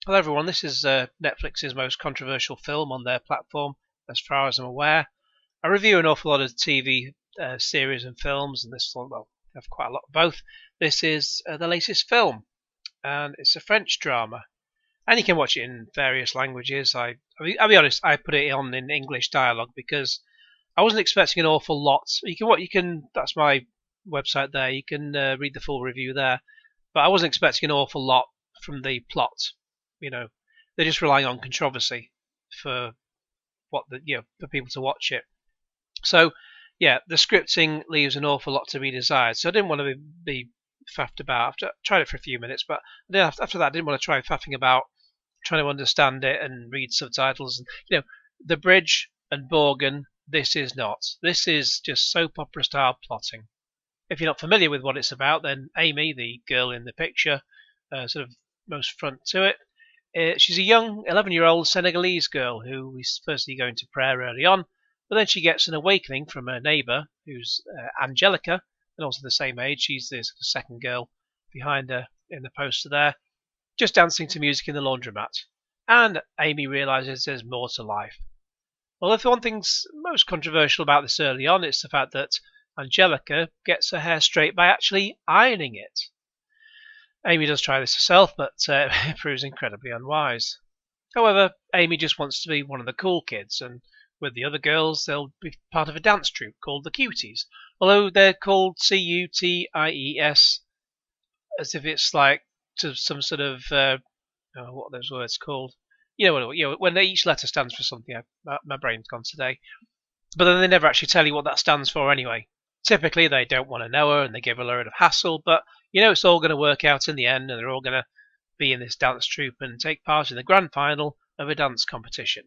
Hello everyone, this is Netflix's most controversial film on their platform, as far as I'm aware. I review an awful lot of TV series and films, and this one, well, I have quite a lot of both. This is the latest film, and it's a French drama. And you can watch it in various languages. I'll be honest, I put it on in English dialogue because I wasn't expecting an awful lot. That's my website there, you can read the full review there. But I wasn't expecting an awful lot from the plot. They're just relying on controversy for for people to watch it. So yeah, the scripting leaves an awful lot to be desired. So I didn't want to be faffed about. I tried it for a few minutes, but after that, I didn't want to try faffing about trying to understand it and read subtitles. And the bridge and Borgen. This is not. This is just soap opera style plotting. If you're not familiar with what it's about, then Amy, the girl in the picture, sort of most front to it, she's a young 11-year-old Senegalese girl who is firstly going to prayer early on, but then she gets an awakening from her neighbour, who's Angelica, and also the same age. She's the second girl behind her in the poster there, just dancing to music in the laundromat. And Amy realises there's more to life. Well, if one thing's most controversial about this early on, it's the fact that Angelica gets her hair straight by actually ironing it. Amy does try this herself, but it proves incredibly unwise. However, Amy just wants to be one of the cool kids, and with the other girls, they'll be part of a dance troupe called the Cuties, although they're called Cuties, as if it's like to some sort of what are those words called? When each letter stands for something. My brain's gone today, but then they never actually tell you what that stands for anyway. Typically, they don't want to know her, and they give her a load of hassle, but it's all going to work out in the end, and they're all going to be in this dance troupe and take part in the grand final of a dance competition.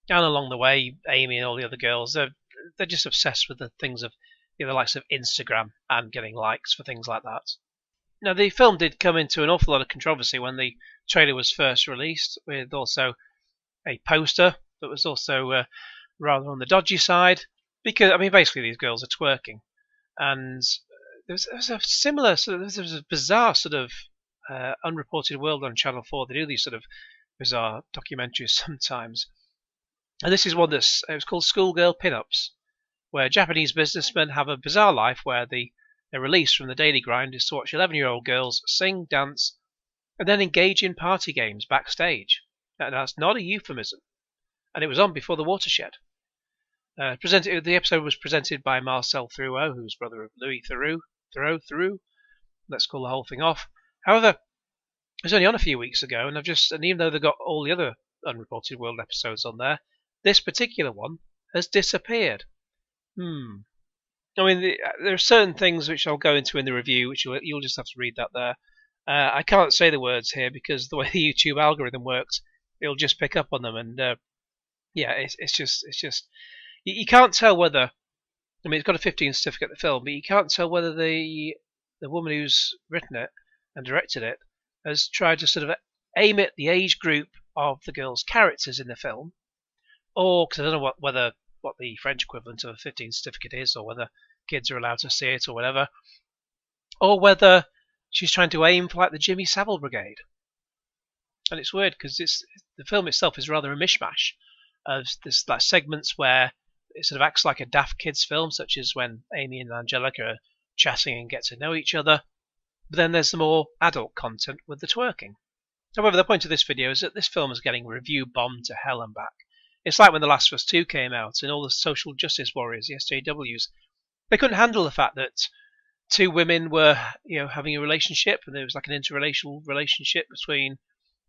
And along the way, Amy and all the other girls, they're just obsessed with the things of the likes of Instagram and getting likes for things like that. Now, the film did come into an awful lot of controversy when the trailer was first released, with also a poster that was also rather on the dodgy side, because basically these girls are twerking. And there was a similar there was a bizarre sort of unreported world on Channel 4. They do these sort of bizarre documentaries sometimes, and this is one it was called Schoolgirl Pinups, where Japanese businessmen have a bizarre life where their release from the daily grind is to watch 11-year-old girls sing, dance, and then engage in party games backstage. And that's not a euphemism, and it was on before the watershed. The episode was presented by Marcel Theroux, who's brother of Louis Theroux. Let's call the whole thing off. However, it was only on a few weeks ago, and even though they've got all the other unreported world episodes on there, this particular one has disappeared. There are certain things which I'll go into in the review, which you'll just have to read that there. I can't say the words here because the way the YouTube algorithm works, it'll just pick up on them, and it's just. You can't tell whether. It's got a 15 certificate, the film, but you can't tell whether the woman who's written it and directed it has tried to sort of aim at the age group of the girls' characters in the film, or because I don't know what the French equivalent of a 15 certificate is, or whether kids are allowed to see it or whatever, or whether she's trying to aim for like the Jimmy Savile Brigade. And it's weird because the film itself is rather a mishmash of this like segments where it sort of acts like a daft kids film, such as when Amy and Angelica are chatting and get to know each other. But then there's the more adult content with the twerking. However, the point of this video is that this film is getting review bombed to hell and back. It's like when The Last of Us 2 came out and all the social justice warriors, the SJWs, they couldn't handle the fact that two women were, having a relationship, and there was like an interracial relationship between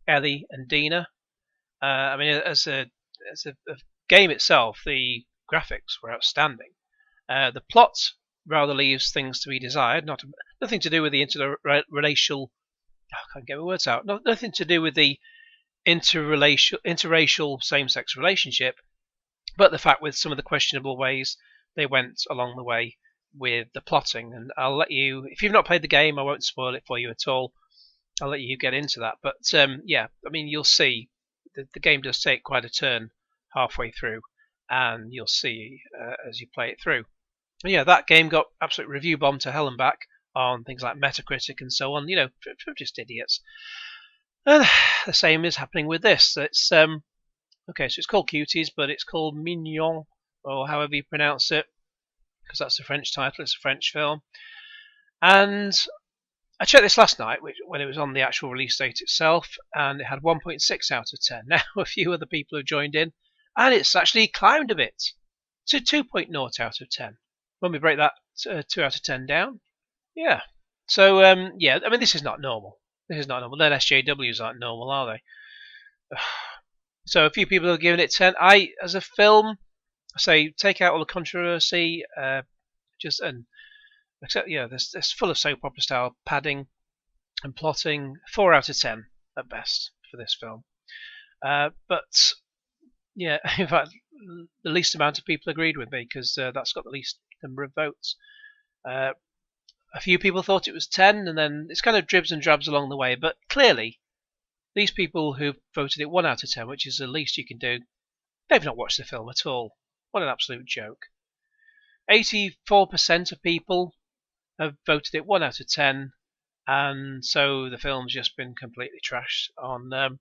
Ellie and Dina. As a game itself, the graphics were outstanding. The plot rather leaves things to be desired. Nothing to do with the interracial. I can't get my words out. Nothing to do with the interracial same-sex relationship, but the fact with some of the questionable ways they went along the way with the plotting. And I'll let you, if you've not played the game, I won't spoil it for you at all. I'll let you get into that. But you'll see the game does take quite a turn halfway through, and you'll see as you play it through. And that game got absolute review bombed to hell and back on things like Metacritic and so on. Just idiots. And the same is happening with this. It's okay, so it's called Cuties, but it's called Mignon, or however you pronounce it, because that's the French title. It's a French film. And I checked this last night when it was on the actual release date itself, and it had 1.6 out of 10. Now, a few other people have joined in, and it's actually climbed a bit to 2.0 out of 10. When we break that 2 out of 10 down, yeah. So, yeah, I mean, this is not normal. This is not normal. Then SJWs aren't normal, are they? So a few people have given it 10. As a film, say take out all the controversy, except there's full of soap opera style padding and plotting. 4 out of 10 at best for this film. But yeah, in fact, the least amount of people agreed with me because that's got the least number of votes. A few people thought it was 10, and then it's kind of dribs and drabs along the way. But clearly, these people who voted it 1 out of 10, which is the least you can do, they've not watched the film at all. What an absolute joke. 84% of people have voted it 1 out of 10, and so the film's just been completely trashed on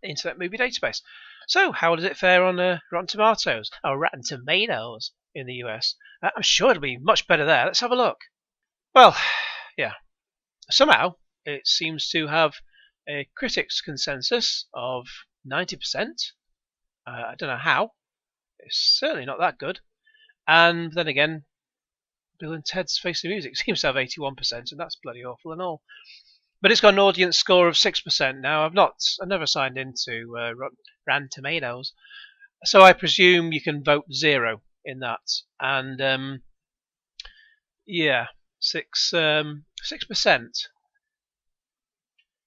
Internet Movie Database. So, how does it fare on Rotten Tomatoes? Oh, Rotten Tomatoes in the US. I'm sure it'll be much better there. Let's have a look. Well, yeah. Somehow, it seems to have a critics' consensus of 90%. I don't know how. It's certainly not that good. And then again, Bill and Ted's Face the Music seems to have 81%, and that's bloody awful and all. But it's got an audience score of 6%. Now, I've never signed into Rotten Tomatoes, so I presume you can vote 0 in that. And yeah, 6%.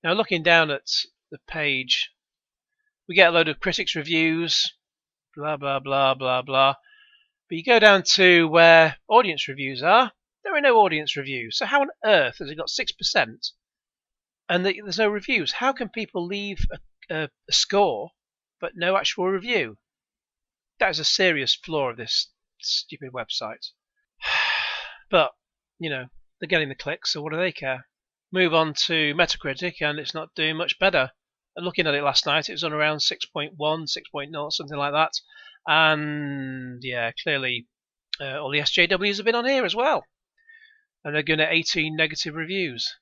Now, looking down at the page, we get a load of critics' reviews, blah blah blah blah blah. But you go down to where audience reviews are. There are no audience reviews. So how on earth has it got 6%? And there's no reviews. How can people leave a score but no actual review? That is a serious flaw of this stupid website. But, they're getting the clicks, so what do they care? Move on to Metacritic, and it's not doing much better. Looking at it last night, it was on around 6.1, 6.0, something like that. And, yeah, clearly all the SJWs have been on here as well. And they're going to 18 negative reviews.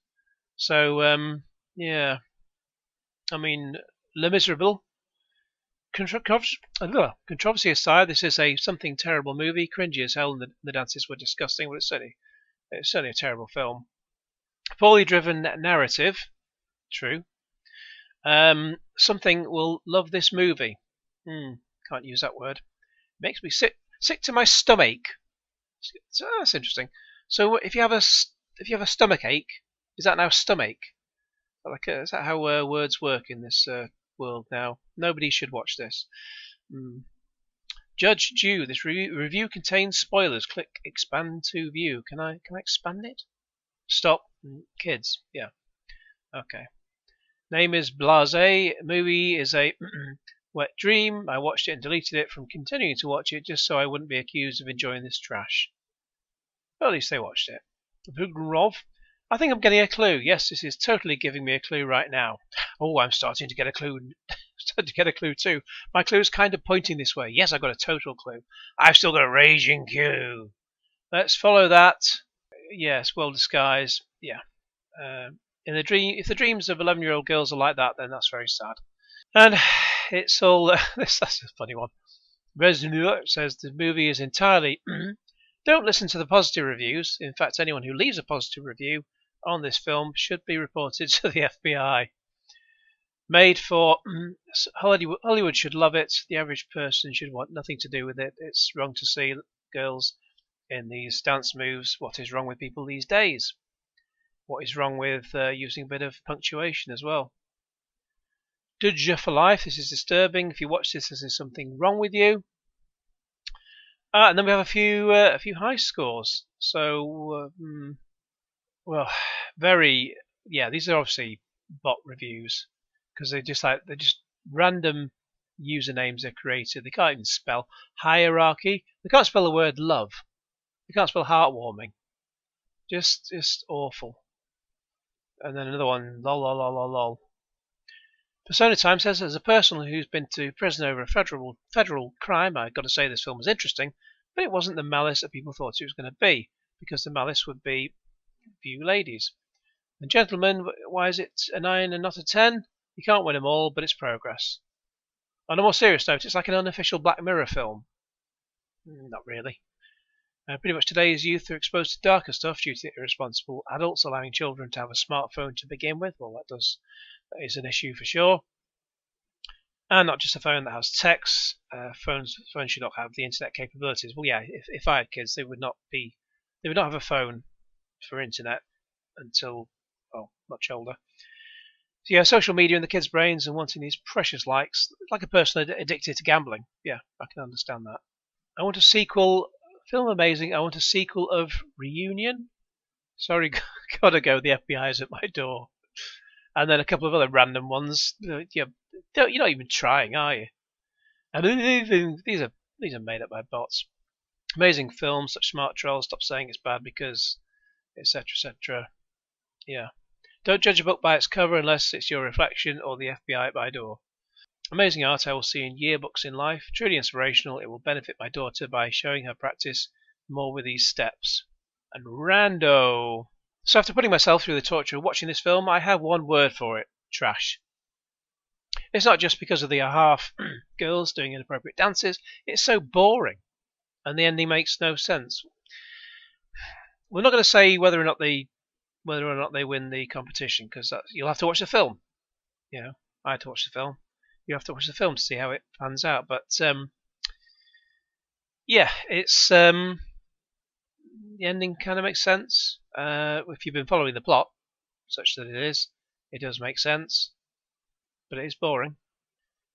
So, yeah. I mean, Le Miserable. Controversy aside, this is something terrible movie. Cringy as hell, and the dances were disgusting, but it's certainly a terrible film. Poorly driven narrative. True. Something will love this movie. Can't use that word. Makes me sick to my stomach. So that's interesting. So if you have a stomach ache, is that now stomach? Is that how words work in this world now? Nobody should watch this. Judge Jew, this review contains spoilers. Click expand to view. Can I expand it? Stop. Kids. Yeah. Okay. Name is Blase. Movie is a wet dream. I watched it and deleted it from continuing to watch it just so I wouldn't be accused of enjoying this trash. Well, at least they watched it. I think I'm getting a clue. Yes, this is totally giving me a clue right now. Oh, I'm starting to get a clue. Starting to get a clue too. My clue is kind of pointing this way. Yes, I've got a total clue. I've still got a raging clue. Let's follow that. Yes, well disguised. Yeah. If the dreams of 11-year-old girls are like that, then that's very sad. And it's all that's a funny one. Resnur says the movie is entirely. Don't listen to the positive reviews. In fact, anyone who leaves a positive review on this film should be reported to the FBI. Made for Hollywood should love it. The average person should want nothing to do with it. It's wrong to see girls in these dance moves. What is wrong with people these days? What is wrong with using a bit of punctuation as well? Dudja for life. This is disturbing. If you watch this, there's something wrong with you. And then we have a few high scores. So, well, these are obviously bot reviews because they're just random usernames they've created. They can't even spell hierarchy. They can't spell the word love. They can't spell heartwarming. Just awful. And then another one, lol lol lol lol lol. Persona Time says, as a person who's been to prison over a federal crime, I've got to say this film was interesting, but it wasn't the malice that people thought it was going to be, because the malice would be few ladies. And gentlemen, why is it a 9 and not a 10? You can't win them all, but it's progress. On a more serious note, it's like an unofficial Black Mirror film. Not really. Pretty much today's youth are exposed to darker stuff due to irresponsible adults allowing children to have a smartphone to begin with. Well, that is an issue for sure. And not just a phone that has text. Phones should not have the internet capabilities. Well, yeah, if I had kids, they would not have a phone for internet until, well, much older. So yeah, social media in the kids' brains and wanting these precious likes, like a person addicted to gambling. Yeah, I can understand that. I want a sequel. Film amazing. I want a sequel of Reunion. Sorry, gotta go. The FBI is at my door. And then a couple of other random ones. You're not even trying, are you? And these are made up by bots. Amazing film. Such smart trolls. Stop saying it's bad because, etc., etc. Yeah. Don't judge a book by its cover unless it's your reflection or the FBI at my door. Amazing art I will see in yearbooks in life. Truly inspirational. It will benefit my daughter by showing her practice more with these steps. And rando. So after putting myself through the torture of watching this film, I have one word for it. Trash. It's not just because of the half girls doing inappropriate dances. It's so boring. And the ending makes no sense. We're not going to say whether or not they win the competition, because you'll have to watch the film. I had to watch the film. You have to watch the film to see how it pans out. But yeah, it's the ending kind of makes sense if you've been following the plot, such that it does make sense, but it is boring.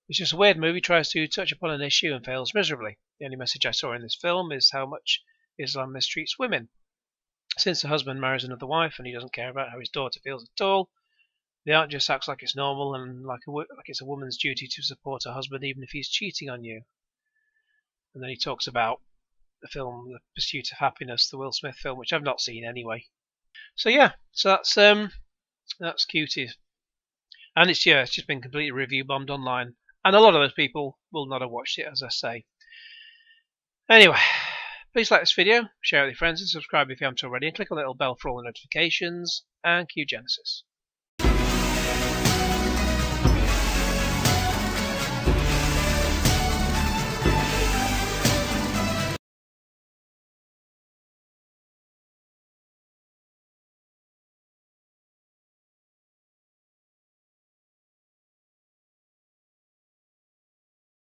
It's just a weird movie, tries to touch upon an issue and fails miserably. The only message I saw in this film is how much Islam mistreats women. Since the husband marries another wife and he doesn't care about how his daughter feels at all, the aunt just acts like it's normal and like it's a woman's duty to support her husband even if he's cheating on you. And then he talks about the film The Pursuit of Happiness, the Will Smith film, which I've not seen anyway. So yeah, that's Cuties. And it's just been completely review bombed online. And a lot of those people will not have watched it, as I say. Anyway, please like this video, share it with your friends, and subscribe if you haven't already, and click on the little bell for all the notifications, and cue Genesis.